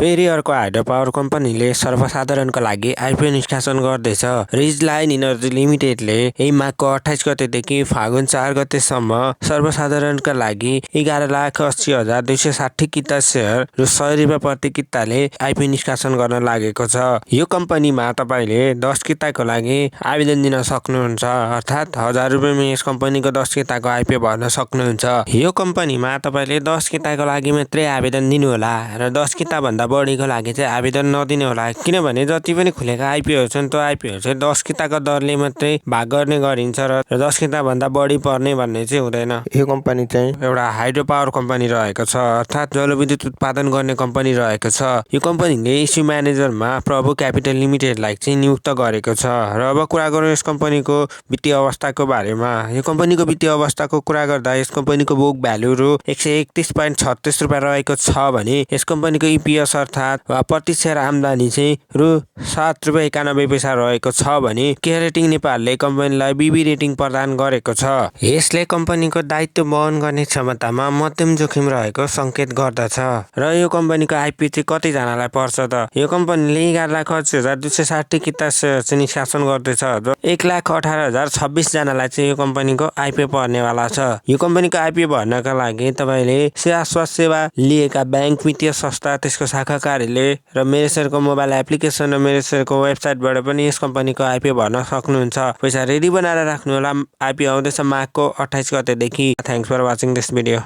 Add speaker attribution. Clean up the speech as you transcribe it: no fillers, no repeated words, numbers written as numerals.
Speaker 1: फेरि अर्को hydro power कम्पनीले सर्वसाधारणका लागि आइपिओ निष्कासन गर्दैछ। रिजलाइन इनर्जी लिमिटेडले यही माघको 28 गतेदेखि फागुन 4 गतेसम्म सर्वसाधारणका लागि 11,80,260 किता सेयर र 100 रुपियाँ प्रति किताले आइपिओ निष्कासन गर्न लागेको छ। यो कम्पनीमा तपाईले 10 किताको लागि आवेदन दिन सक्नुहुन्छ, अर्थात् 1000 रुपियाँमा यस कम्पनीको 10 किताको आइपिओ भर्न सक्नुहुन्छ। यो कम्पनीमा तपाईले 10 किताको लागि मात्रै आवेदन दिनुहोला र 10 किता भन्दा बढीको लागि चाहिँ आवेदन नदिने होला, किनभने जति पनि खुलेका आइपिओ छन् त्यो आइपिओ चाहिँ 10 किताको दरले मात्रै भाग गर्ने गरिन्छ र 10 किता भन्दा बढी पर्ने भन्ने चाहिँ हुँदैन। यो कम्पनी चाहिँ एउटा हाइड्रो पावर कम्पनी रहेको छ, अर्थात् जलविद्युत उत्पादन गर्ने कम्पनी रहेको छ। यो कम्पनीले इस्यु म्यानेजरमा प्रभु क्यापिटल लिमिटेडलाई चाहिँ नियुक्त गरेको छ। र अब कुरा गरौँ यस कम्पनीको वित्तीय अवस्थाको बारेमा। यो कम्पनीको वित्तीय अवस्थाको कुरा गर्दा यस कम्पनीको बुक भ्यालु रु 131.36 रुपियाँ रहेको छ भने यस कम्पनीको इपिएस अर्थात् प्रति सेयर आम्दानी चाहिँ रु 7.91 रुपियाँ रहेको छ भने केयर रेटिङ नेपालले कम्पनीलाई बिबी रेटिङ प्रदान गरेको छ। यसले कम्पनीको दायित्व वहन गर्ने क्षमतामा मध्यम जोखिम रहेको सङ्केत गर्दछ। र यो कम्पनीको आइपिओ चाहिँ कतिजनालाई पर्छ त? यो कम्पनीले 11,80,260 किता सेयर चाहिँ निष्कासन गर्दैछ। 1,18,026 जनालाई चाहिँ यो कम्पनीको आइपिओ पर्नेवाला छ। यो कम्पनीको आइपिओ भर्नका लागि तपाईँले स्वास्थ्य सेवा लिएका ब्याङ्क, वित्तीय संस्था, त्यसको शाखा कार्यालय र मेरो शेयरको मोबाइल एप्लिकेसन र मेरो शेयरको वेबसाइटबाट पनि यस कम्पनीको आइपिओ भर्न सक्नुहुन्छ। पैसा रेडी बनाएर राख्नु होला। आइपिओ आउँदैछ माघको 28 गतेदेखि। Thanks for watching this video.